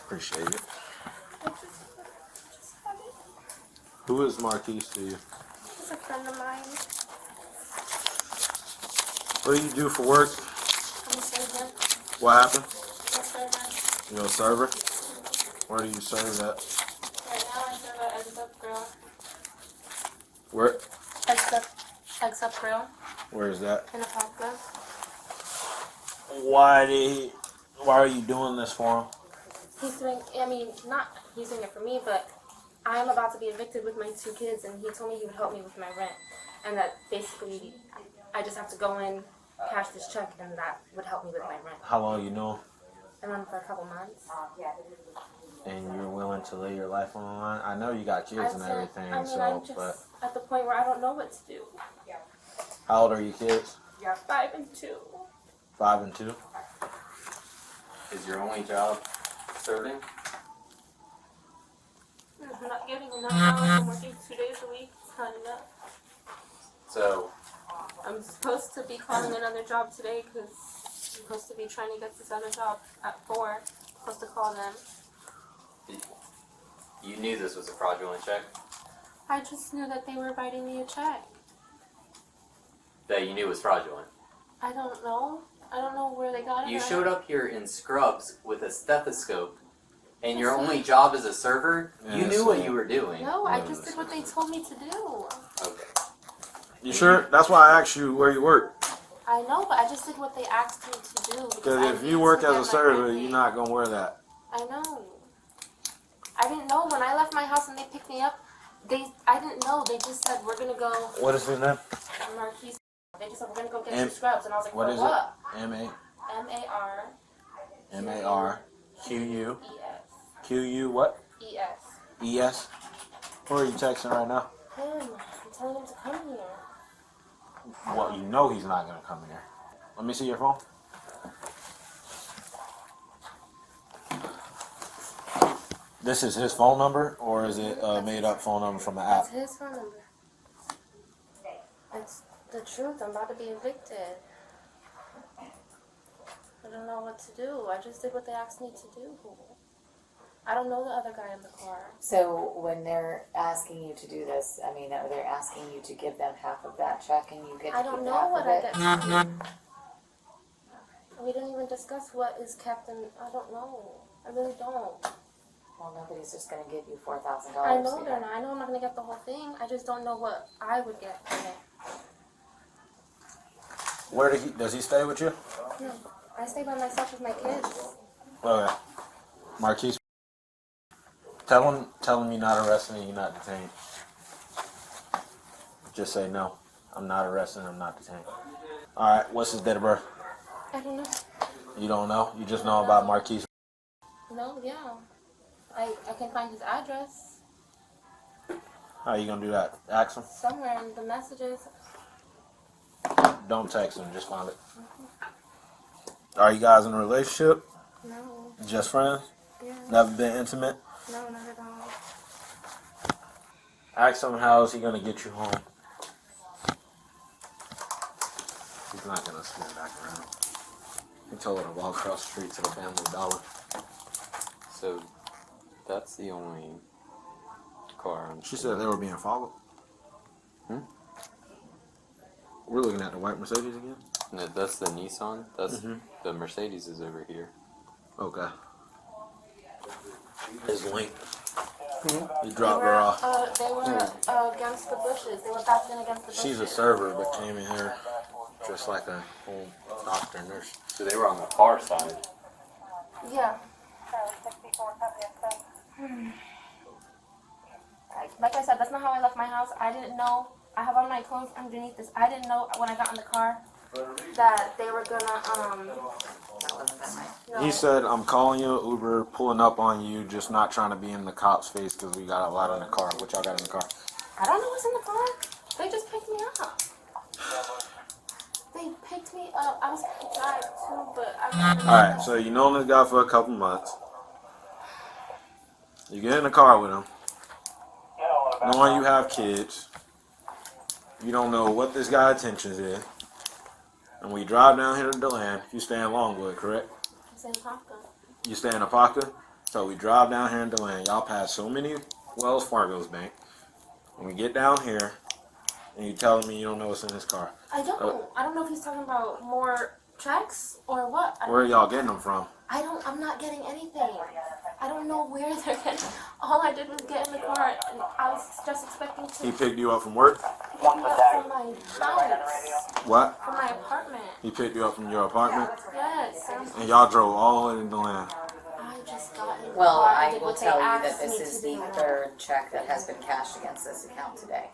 Appreciate it. Who is Marquise to you? He's a friend of mine. What do you do for work? I'm a server. What happened? I'm a server. You're a server? Where do you serve at? Right now I serve at Eggs Up Grill. Where? Eggs Up Grill Where is that? in Apopka. Why are you doing this for him? He's doing, not he's doing it for me, but I am about to be evicted with my 2 kids, and he told me he would help me with my rent. And that basically, I just have to go in, cash this check, and that would help me with my rent. How long you know? I've known him for a couple months. And you're willing to lay your life on the line? I know you got kids and everything, I'm just but at the point where I don't know what to do. how old are your kids? 5 and 2. 5 and 2? Is your only job serving? I'm not getting enough hours. I'm working 2 days a week. It's not enough. So, I'm supposed to be calling another job today because I'm supposed to be trying to get this other job at 4. I'm supposed to call them. you knew this was a fraudulent check? I just knew that they were writing me a check. That you knew was fraudulent? I don't know. I don't know where they got it. You showed up here in scrubs with a stethoscope, and your only job as a server, you knew what you were doing. No, I just did what they told me to do. Okay. You sure? That's why I asked you where you work. I know, but I just did what they asked me to do. Because if you work as a server, you're not going to wear that. I know. I didn't know when I left my house and they picked me up. I didn't know. They just said, we're going to go. What is his name? Marquise. They just said, we're going to go get some scrubs. And I was like, what is what? it? M-A-R. M-A-R-Q-U. E-S. Q-U what? E-S. E-S? Who are you texting right now? Him. I'm telling him to come here. Well, you know he's not going to come in here. Let me see your phone. This is his phone number, or is it a made-up phone number from the app? That's his phone number. It's the truth. I'm about to be evicted. I don't know what to do. I just did what they asked me to do. I don't know the other guy in the car. So when they're asking you to do this, I mean, are they asking you to give them half of that check and you get to I don't keep know half what of I it? get to do. We didn't even discuss what is kept, and I don't know. I really don't. Well, nobody's just going to give you $4,000. I know they're not. I know I'm not going to get the whole thing. I just don't know what I would get from it. Where does he stay with you? No, I stay by myself with my kids. Okay. Marquise, tell him you're not arrested and you're not detained. Just say no. I'm not arrested and I'm not detained. Alright, what's his date of birth? I don't know. You don't know? You just know about Marquise? No, yeah. I can find his address How are you going to do that? Ask him? somewhere in the messages. Don't text him, just find it. Are you guys in a relationship? No. Just friends? Yeah. Never been intimate? No, not at all. Ask him how is he going to get you home. He's not going to spin back around. He told her to walk across the street to the Family Dollar. So, that's the only car on. She said they were being followed. We're looking at the white Mercedes again? No, that's the Nissan. That's the Mercedes is over here. Okay. His link. He dropped her off. They were against the bushes. They were backing against the bushes. She's a server, but came in here just like a home doctor nurse. So they were on the far side. Yeah. Like I said, that's not how I left my house. I didn't know. I have all my clothes underneath this. I didn't know when I got in the car that they were gonna, no. He said, I'm calling you, Uber, pulling up on you, just not trying to be in the cop's face because we got a lot in the car. What y'all got in the car? I don't know what's in the car. They just picked me up. They picked me up. I was going to drive too, but I Alright, so you known this guy for a couple months. You get in the car with him. Knowing you have kids. You don't know what this guy's intentions is. And we drive down here to DeLand. You stay in Longwood, correct? I'm saying Papa. You stay in Apopka? So we drive down here in DeLand. Y'all pass so many Wells Fargo's bank. When we get down here, and you telling me you don't know what's in this car. I don't. I don't know if he's talking about more checks or what. Where are y'all getting them from? I'm not getting anything. I don't know where they're getting. All I did was get in the car, and I was just expecting to He picked you up from work? pick me up from my house. What? From my apartment. He picked you up from your apartment? Yes. And y'all drove all the way to DeLand. I just got in the Well, car and I did will what they tell you that asked this me is to the do. third check that has been cashed against this account today.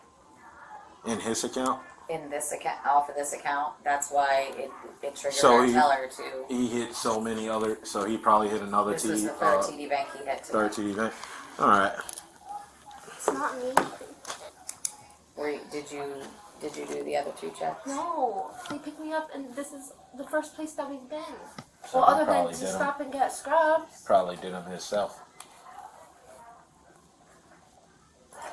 In his account? In this account, off of this account, that's why it triggered So our he- teller to. He hit so many other, so he probably hit another This was TD, the third TD bank he hit today. third TD bank. All right. It's not me. Did you do the other two checks? No, they picked me up, and this is the first place that we've been. So Well, he other than probably to did 'em. stop and get scrubs. Probably did him himself.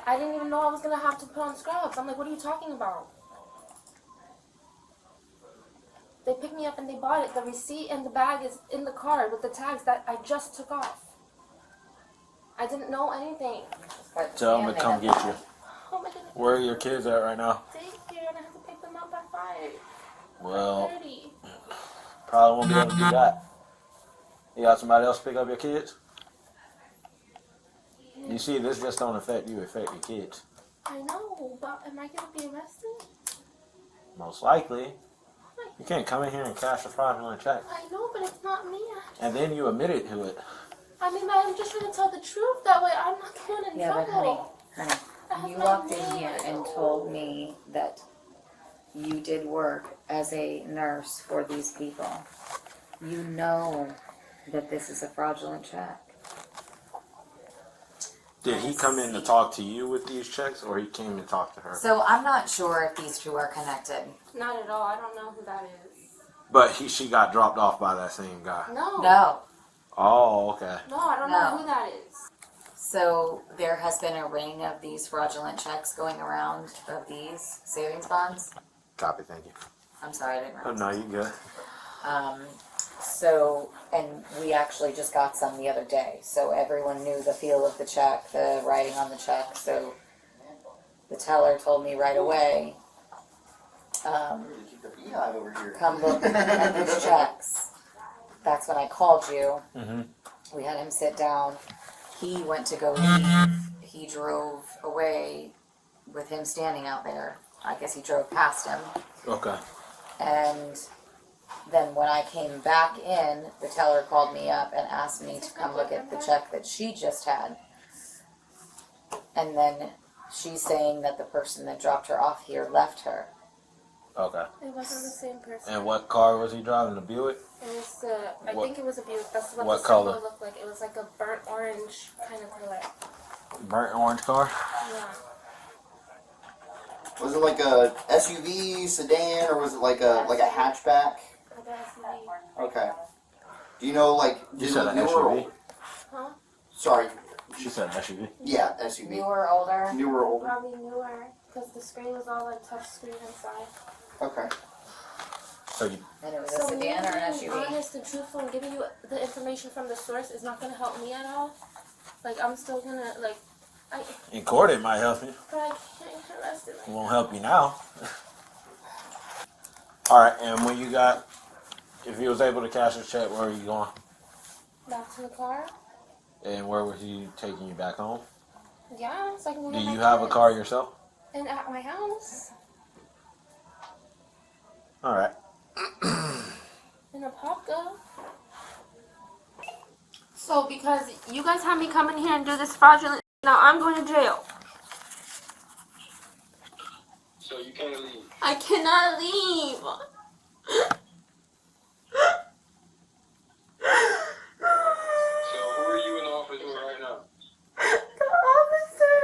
I didn't even know I was gonna have to put on scrubs. I'm like, what are you talking about? They picked me up and they bought it. The receipt and the bag is in the car with the tags that I just took off. I didn't know anything. But Tell him damn, to they come got get you. Oh my goodness. Where are your kids at right now? Daycare, and I have to pick them up by 5. Well, 5:30. probably won't be able to do that. You got somebody else pick up your kids? You see, this just don't affect you, it affect your kids. I know, but am I gonna be arrested? Most likely. You can't come in here and cash a fraudulent check. I know, but it's not me. And then you admitted to it. I mean, I'm just trying to tell the truth. That way I'm not going in Yeah, but trouble. honey, you walked in here and told me that you did work as a nurse for these people. You know that this is a fraudulent check. Did he come in to talk to you with these checks, or he came to talk to her? So I'm not sure if these two are connected. Not at all. I don't know who that is. But she got dropped off by that same guy. No. No. Oh, okay. No, I don't know who that is. So there has been a ring of these fraudulent checks going around of these savings bonds. Copy, thank you. I'm sorry, I didn't Oh, realize. no, you good. So, and we actually just got some the other day. So everyone knew the feel of the check, the writing on the check. So the teller told me right away, come look at these checks. That's when I called you. Mm-hmm. We had him sit down. He went to go leave. He drove away with him standing out there. I guess he drove past him. Okay. And then when I came back in, the teller called me up and asked me to come look at the check that she just had. And then she's saying that the person that dropped her off here left her. Okay. It wasn't the same person. And what car was he driving? The Buick? It was I What- think it was a Buick. That's what what the color? symbol looked like. It was like a burnt orange kind of color. Burnt orange car? Yeah. Was it like a SUV, sedan, or was it like a hatchback? Like a SUV. Okay. Do you know like You did it said look an newer or SUV? older? Huh? Sorry. She said SUV. Yeah, SUV. Newer, older. Newer, older. Probably newer. Because the screen was all like touch screen inside. Okay. So you, And it was a So me sedan or an being SUV? honest and truthful and giving you the information from the source is not going to help me at all. Like, I'm still going to, like, in court, it might help you. but I can't get arrested. It won't help you now. Alright, and when you got, if he was able to cash his check, where were you going? Back to the car? And where was he taking you back home? Yeah, so I can go Do get my you have a kids. car yourself? And at my house. Alright. In a Popka. So, because you guys have me come in here and do this fraudulent, now I'm going to jail. So you can't leave. I cannot leave. So who are you in the office with right now? The officer.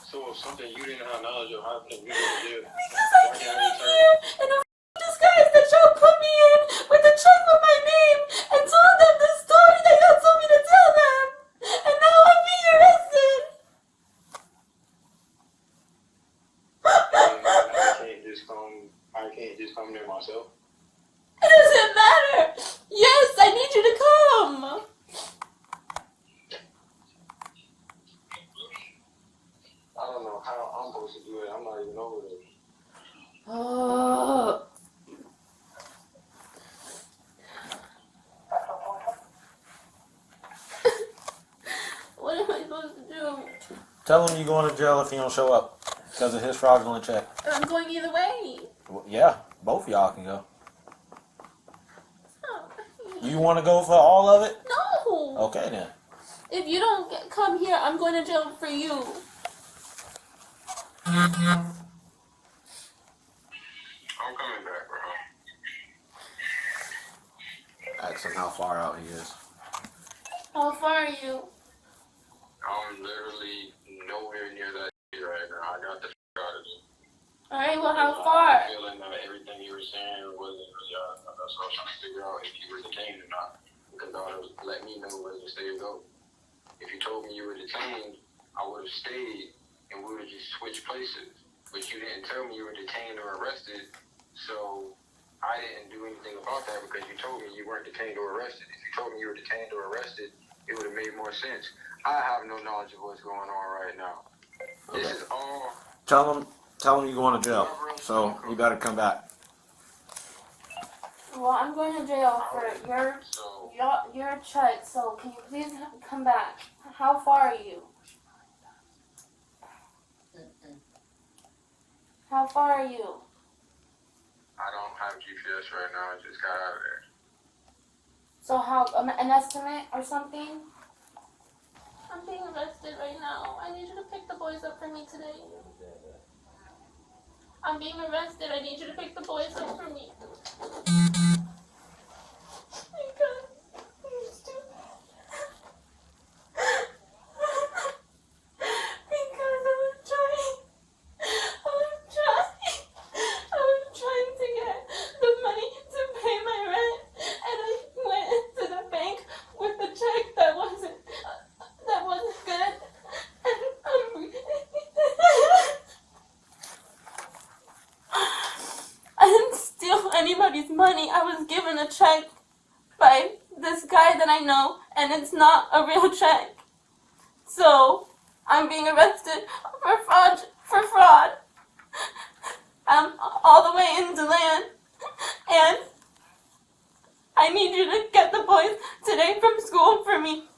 So if something you didn't have knowledge of happened, you didn't do. Because I came in here in a disguise that y'all put me in with a check with my name and told them the story that y'all told me to tell them. And now I'm being arrested. You didn't have a case Tell him you're going to jail if he don't show up because of his fraudulent check. I'm going either way. Well, yeah, both of y'all can go. Oh, You want to go for all of it? no. Okay then. If you don't come here, I'm going to jail for you. I'm coming back, bro. Ask him how far out he is. How far are you? I'm literally nowhere near that shit right now. I got the f out of it. Alright, well, how far? I'm feeling that everything you were saying wasn't really That's what I was trying to figure out, if you were detained or not. Because that would let me know where to stay or go. If you told me you were detained, I would have stayed and we would have just switched places. But you didn't tell me you were detained or arrested, so I didn't do anything about that because you told me you weren't detained or arrested. If you told me you were detained or arrested, it would have made more sense. I have no knowledge of what's going on right now. This is all. Tell him you're going to jail. So you better come back. Well, I'm going to jail for your check, so can you please come back? How far are you? How far are you? I don't have GPS right now. I just got out of there. So how, an estimate or something? I'm being arrested right now. I need you to pick the boys up for me today. I'm being arrested. I need you to pick the boys up for me. Because I'm stupid. Because I was trying to get the money to pay my rent, and I went to the bank with a check that wasn't good, and I didn't steal anybody's money. I was given a check by this guy that I know, and it's not a real check. So I'm being arrested for fraud. I'm all the way in DeLand, and I need you to get the boys today from school for me.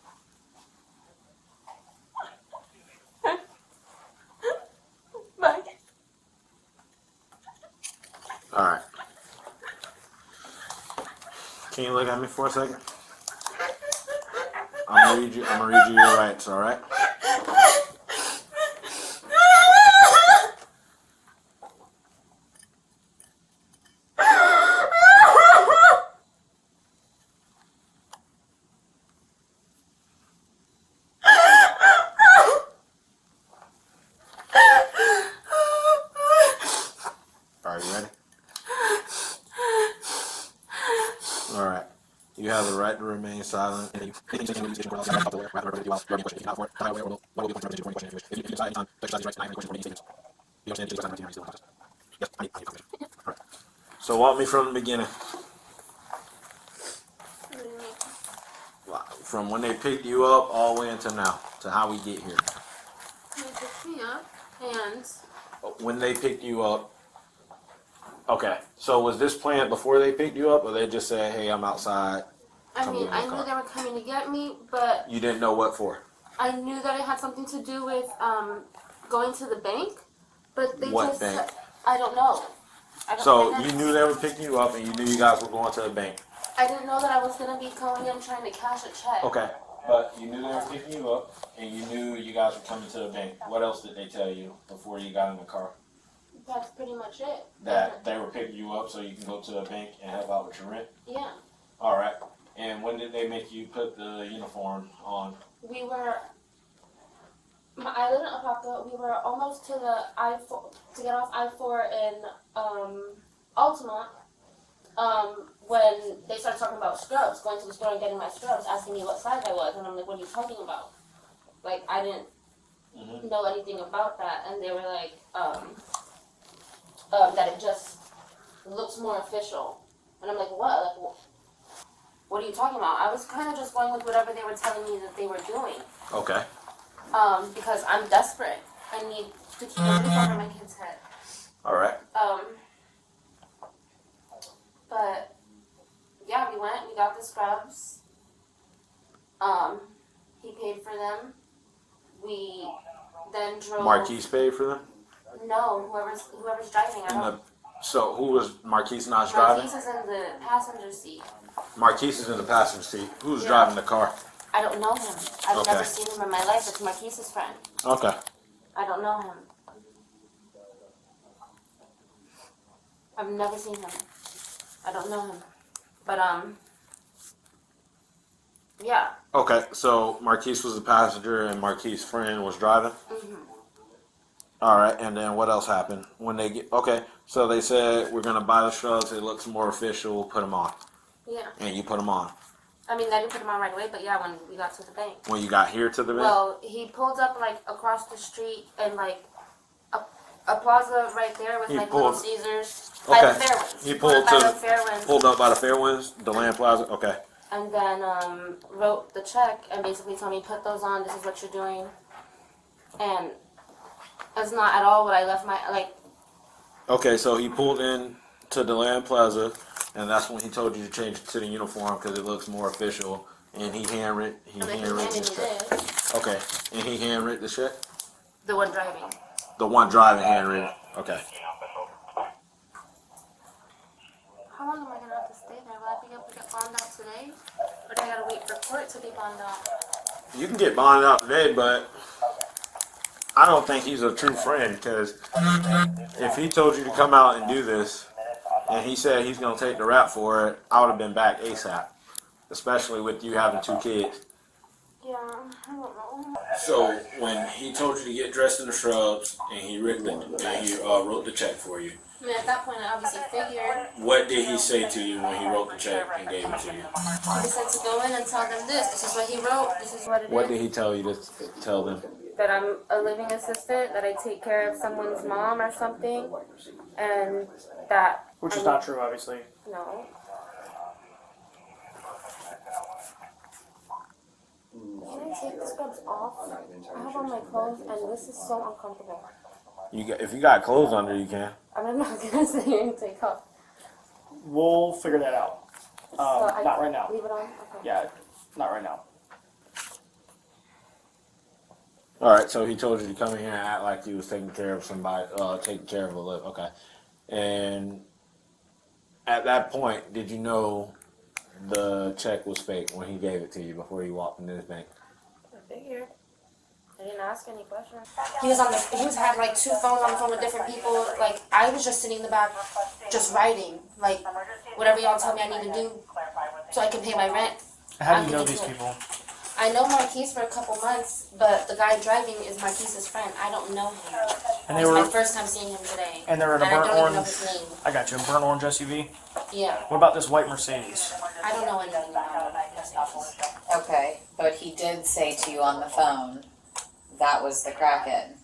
Bye. All right. Can you look at me for a second? I'm gonna read you your rights. All right. Are you ready? All right. You have the right to remain silent. So walk me from the beginning. From when they picked you up all the way until now, to how we get here. They picked me up, and When they picked you up, okay, so was this planned before they picked you up, or they just said, hey, I'm outside? I mean, I knew they were coming to get me, but You didn't know what for? I knew that it had something to do with going to the bank, but they What just bank? I don't know. So you knew they were picking you up, and you knew you guys were going to the bank. I didn't know that I was gonna be going in trying to cash a check. Okay, but you knew they were picking you up, and you knew you guys were coming to the bank. What else did they tell you before you got in the car? That's pretty much it. That they were picking you up so you can go to the bank and help out with your rent? Yeah. All right. And when did they make you put the uniform on? We were. I live in Apopka. We were almost to the I-4 to get off I-4 in Altamont. When they started talking about scrubs, going to the store and getting my scrubs, asking me what size I was, and I'm like, "What are you talking about?" Like I didn't know anything about that, and they were like, that it just looks more official, and I'm like, "What? Like, what are you talking about?" I was kind of just going with whatever they were telling me that they were doing. Okay. Because I'm desperate. I need to keep a roof over my kid's head. All right. But yeah, we went. We got the scrubs. He paid for them. We then drove. Marquise paid for them? No, whoever's driving. I don't. So who was Marquise not driving? Marquise is in the passenger seat. Marquise is in the passenger seat. Who's Yeah. driving the car? I don't know him. I've Okay. never seen him in my life. It's Marquise's friend. Okay. I don't know him. I've never seen him. I don't know him. But yeah. Okay, so Marquise was the passenger and Marquise's friend was driving? Mhm. All right, and then what else happened? When they get, okay, so they said, we're going to buy the shrubs, it looks more official, put them on. Yeah. And you put them on. I mean, I didn't put him on right away, but yeah, when we got to the bank. When you got here to the bank? Well, he pulled up like across the street and like a plaza right there with He like pulled- Little Caesars. By Okay. the Fairwinds. He pulled by to- the Fairwinds. Pulled up by the Fairwinds, the Land Plaza? Okay. And then wrote the check and basically told me, put those on, this is what you're doing. And that's not at all what I left my, like, Okay, so he pulled in to the Land Plaza, and that's when he told you to change it to the uniform because it looks more official. And he handwritten and then he handwritten handed the me check. this. Okay, and he handwritten the check? The one driving. The one driving handwritten. Okay. How long am I going to have to stay there? Will I be able to get bonded out today? Or do I got to wait for court to be bonded out? You can get bonded out today, but I don't think he's a true friend because if he told you to come out and do this and he said he's going to take the rap for it, I would have been back ASAP, especially with you having 2 kids. Yeah, I don't know. So when he told you to get dressed in the shrubs and he wrote the check for you, I mean, at that point, I obviously figured. what did he say to you when he wrote the check and gave it to you? He said to go in and tell them this. This is what he wrote. This is what it is. What did he tell you to tell them? That I'm a living assistant, that I take care of someone's mom or something, and that. Which is not true, obviously. No. Can I take the scrubs off? I have on my clothes, and this is so uncomfortable. If you got clothes under, you can. I'm not gonna sit here and take off. We'll figure that out. Not right now. Leave it on? Okay. Yeah, not right now. All right, so he told you to come in here and act like you was taking care of somebody, taking care of a live. Okay, and at that point, did you know the check was fake when he gave it to you before you walked into his bank? I figured. I didn't ask any questions. He had like 2 phones on the phone with different people. Like, I was just sitting in the back, just writing. Like, whatever y'all tell me I need to do so I can pay my rent. How do you know these people? I know Marquise for a couple months, but the guy driving is Marquise's friend. I don't know him. And they It's were, my first time seeing him today. and they're in a And I burnt don't even know orange. his name. I got you. A burnt orange SUV. Yeah, What about this white Mercedes? I don't know anything about him. Okay, but he did say to you on the phone that was the crackhead.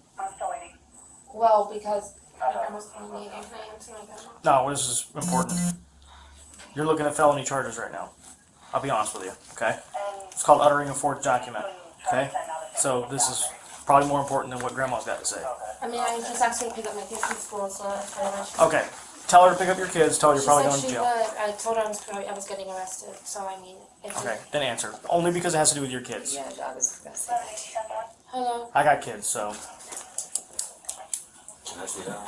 Well, because I almost told me if I answer my question. No, this is important. You're looking at felony charges right now. I'll be honest with you, okay? It's called uttering a forged document, okay? So this is probably more important than what Grandma's got to say. I mean, I just asked her to pick up my kids from school, so that's pretty much. Okay, tell her to pick up your kids. Tell her you're She probably said going to she jail. would. I told her I was getting arrested, so I mean, if Okay, then answer. Only because it has to do with your kids. Yeah, I was gonna say that. Hello. I got kids, so Can I see that?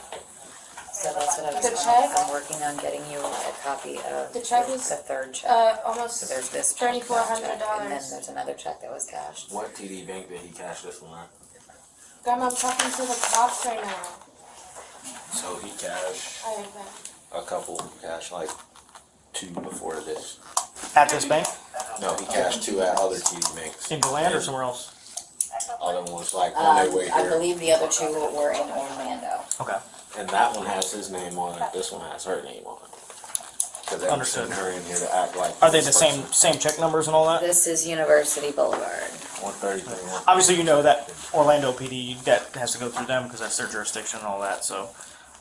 So that's what I was The saying. check? I'm working on getting you a copy of The check is, the 3rd check. So almost there's this check, that check, and then $3,400. there's another check that was cashed. What TD bank did he cash this one at? Grandma, I'm talking to the cops right now. So he cashed Alright, bye. a couple, cashed like 2 before this. at this bank, No, he cashed 2 at other TD banks. in DeLand or somewhere else. Other ones like on their way I here. believe the other 2 were in Orlando. Okay, And that one has his name on it. This one has her name on it. Because they were Understood. sending her in here to act like. are they the this same person. check numbers and all that? This is University Boulevard. 133. Obviously, you know that Orlando PD that has to go through them because that's their jurisdiction and all that. So,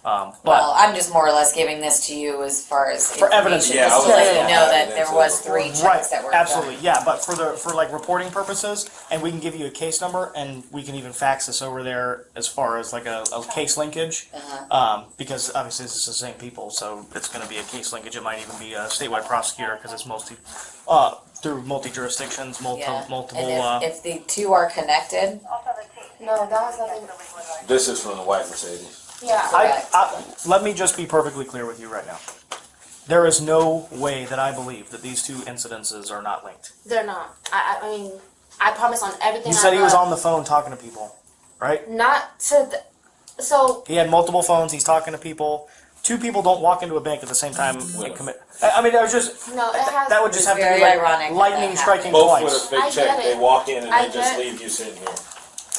But Well, I'm just more or less giving this to you as far as For evidence. information, Yeah, just I to was let gonna you know that add there that was to 3 it. checks that were absolutely, done. yeah. But for like reporting purposes, and we can give you a case number, and we can even fax this over there as far as like a case linkage, because obviously this is the same people, so it's going to be a case linkage. It might even be a statewide prosecutor because it's through multi jurisdictions, Yeah. multiple. And if the 2 are connected, No, that was nothing. This is from the white Mercedes. Yeah. Let me just be perfectly clear with you right now. There is no way that I believe that these 2 incidences are not linked. They're not. I mean, I promise on everything. You said I he was love. on the phone talking to people, right? Not to the. So He had multiple phones. He's talking to people. 2 people don't walk into a bank at the same time and commit. I mean, that was just no, it has. that would just have to Very be like ironic that lightning that striking Both with a twice. fake I check, get they it. walk in and I they just get- leave you sitting here.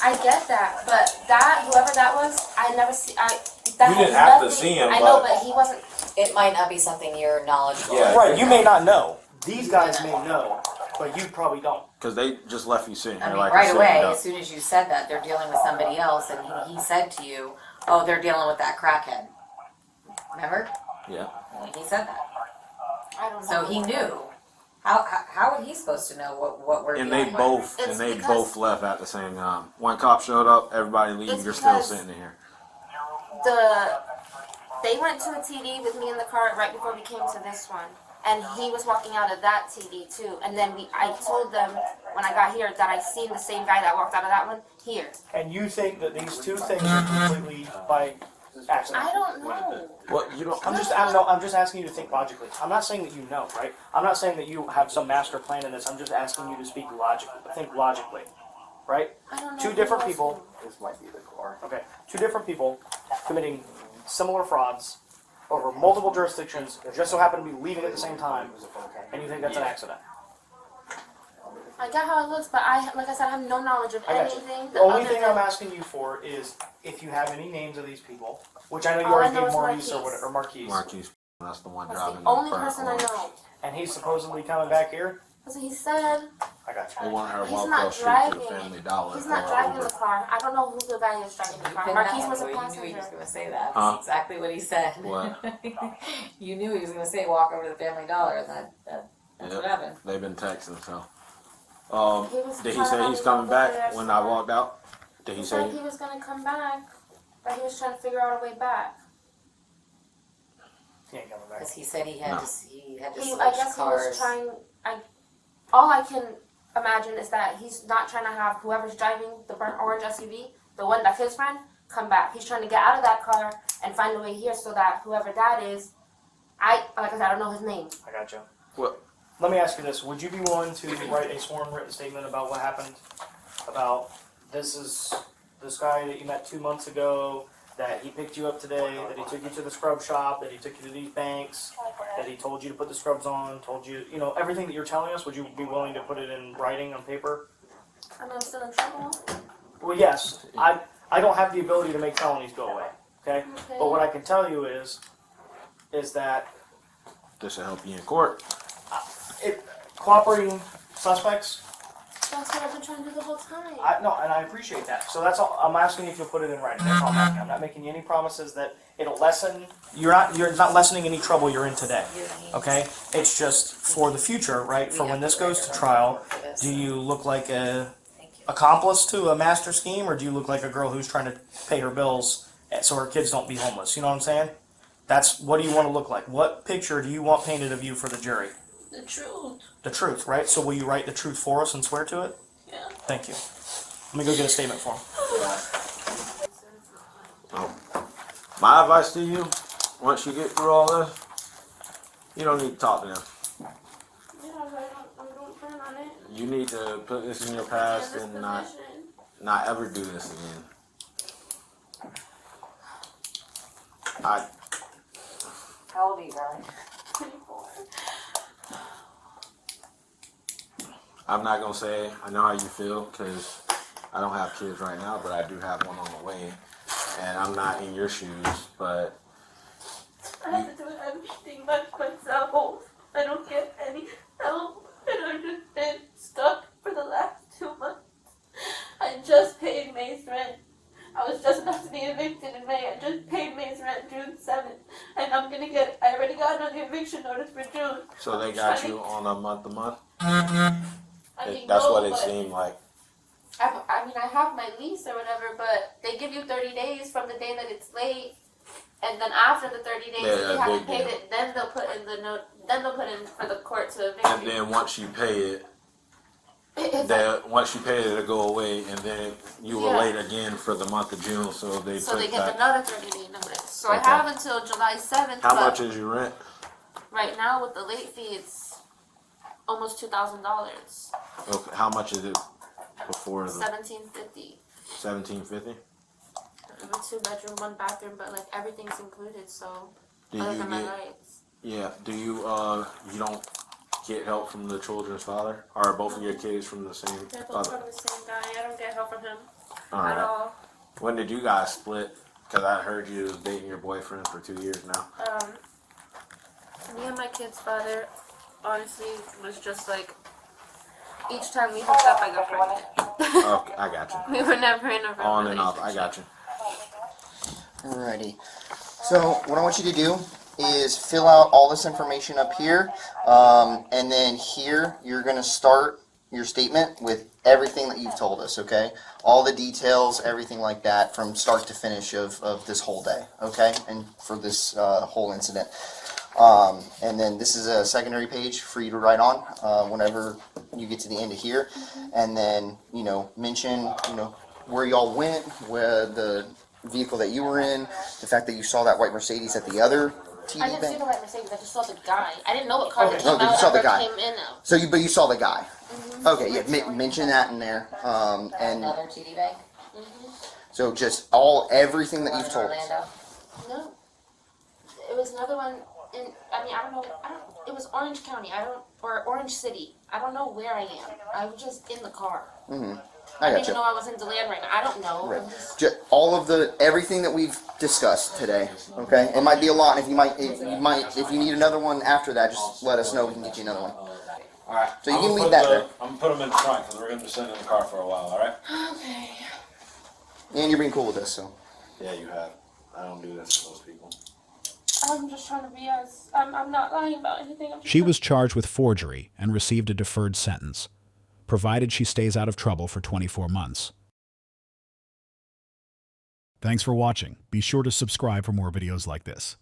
I get that, but that whoever that was, I never see. That You had didn't have to nothing- see him, I know, but- but he wasn't. it might not be something you're knowledgeable Yeah. of. Right, you may not know. These guys may know, but you probably don't. Because they just left you sitting here I mean, like right a sitting away, duck. as soon as you said that, they're dealing with somebody else, and he said to you, "Oh, they're dealing with that crackhead." Remember? Yeah. He said that, I don't know. so he knew. How would he supposed to know what we're And they dealing with? both It's because- both left at the same time. One cop showed up, everybody leave, It's you're still because- sitting here. They went to a TD with me in the car right before we came to this one, and he was walking out of that TD too. And then I told them when I got here that I seen the same guy that walked out of that one here. And you think that these 2 things are completely by accident? I don't know. Well, you don't. I'm just asking you to think logically. I'm not saying that you know, right? I'm not saying that you have some master plan in this. I'm just asking you to speak logically. Think logically, right? I don't know. 2 who different else people. knew. This might be the car. Okay, 2 different people committing similar frauds over multiple jurisdictions that just so happen to be leaving at the same time, and you think that's an accident. I get how it looks, but like I said, I have no knowledge of I got you. anything. The only other thing than- I'm asking you for is if you have any names of these people, which I know you All I already know gave is Maurice or Marquise. whatever, Marquise, Marquise, that's the one That's driving the only front person I orange. know. and he's supposedly coming back here. That's what he said. I got They you. want her to He's walk not across the street to the driving. Family Dollar. He's not or driving Uber. the car. I don't know who the guy is driving the car. You Marquise was a knew he passenger. was going to say that. Huh? That's exactly what he said. What? You knew he was going to say walk over to the Family Dollar, and that's Yep. what happened. They've been texting, so. He was Did he trying say to he's walk coming over back there, when so- I walked out? Did he He say? said he was gonna come back, but he was trying to figure out a way back. He ain't coming back. Because he said he had No. to switch I guess cars. he was trying. All I can imagine is that he's not trying to have whoever's driving the burnt orange SUV, the one that's his friend, come back. He's trying to get out of that car and find a way here so that whoever that is, like I said, I don't know his name. I got you. What? Let me ask you this: would you be willing to write a sworn written statement about what happened? About this guy that you met 2 months ago, that he picked you up today, that he took you to the scrub shop, that he took you to these banks, that he told you to put the scrubs on, told you, everything that you're telling us. Would you be willing to put it in writing on paper? I know I'm still in trouble. Well, yes. I don't have the ability to make felonies go away. Okay. Okay. But what I can tell you is that This will help you in court. cooperating suspects. That's what I've been trying to do the whole time. And I appreciate that. So that's all. I'm asking if you'll put it in writing. That's all I'm asking. I'm not making you any promises that it'll lessen. You're not lessening any trouble you're in today. Okay. It's just for the future, right? For when this goes to trial, do you look like a accomplice to a master scheme, or do you look like a girl who's trying to pay her bills so her kids don't be homeless? You know what I'm saying? That's what do you want to look like? What picture do you want painted of you for the jury? The truth. The truth, right? So will you write the truth for us and swear to it? Yeah. Thank you. Let me go get a statement for him. My advice to you, once you get through all this, you don't need to talk to them. Yeah, but I don't plan on it. You need to put this in your past and not ever do this again. How old are you, Riley? 24. I'm not gonna say I know how you feel because I don't have kids right now, but I do have one on the way, and I'm not in your shoes. But I have to do everything by myself. I don't get any help, and I've just been stuck for the last 2 months. I just paid May's rent. I was just about to be evicted in May. I just paid May's rent due So they got you on a month-to-month? I mean, That's no, what it but seemed like. I mean, I have my lease or whatever, but they give you 30 days from the day that it's late, and then after the 30 days, Yeah, if you haven't big paid deal. it, then they'll put in the note. Then they'll put in for the court to evict And you. then once you pay it, once you pay it, it'll go away, and then you were Yeah. late again for the month of June, so they So put they give back. another 30-day notice. So I Okay. have until July 7th. How but much is your rent? right now with the late fee, it's almost $2,000. Okay. How much is it before the $1,750. $1,750? A 2-bedroom, 1 bathroom, but like everything's included. So Do other you than my get? lights. Yeah. Do you don't get help from the children's father? Or are both of your kids from the same They're both father? from the same guy. I don't get help from him All at right. all. When did you guys split? Because I heard you was dating your boyfriend for 2 years now. Me and my kid's father, honestly, was just like each time we hooked up, I got pregnant. Okay, I got you. We were never in a real On and off, relationship. I got you. Alrighty. So what I want you to do is fill out all this information up here, and then here you're going to start your statement with everything that you've told us, okay? All the details, everything like that from start to finish of this whole day, okay? And for this whole incident. And then this is a secondary page for you to write on whenever you get to the end of here. And then, mention, where y'all went, where the vehicle that you were in, the fact that you saw that white Mercedes at the other TV I didn't see thing. the white Mercedes. I just saw the guy. I didn't know what car that Oh, came you out saw the or guy. came in out. So but you saw the guy. Okay, yeah, mention that in there. And Another TD bank. so just everything that you've told us. Orlando. No, it was another one in. I mean, I don't know. It was Orange County. Or Orange City. I don't know where I am. I was just in the car. I I got didn't you. know I was in DeLand right now. I don't know. Right. I'm just- All of everything that we've discussed today. Okay, it might be a lot. If you need another one after that, just let us know. We can get you another one. All right. So you can leave that there. I'm gonna put them in the trunk because we're gonna be sitting in the car for a while. All right. Okay. And you're being cool with this, so. Yeah, you have. I don't do this to most people. I'm just trying to be as. I'm not lying about anything. I'm just She was charged with forgery and received a deferred sentence, provided she stays out of trouble for 24 months. Thanks for watching. Be sure to subscribe for more videos like this.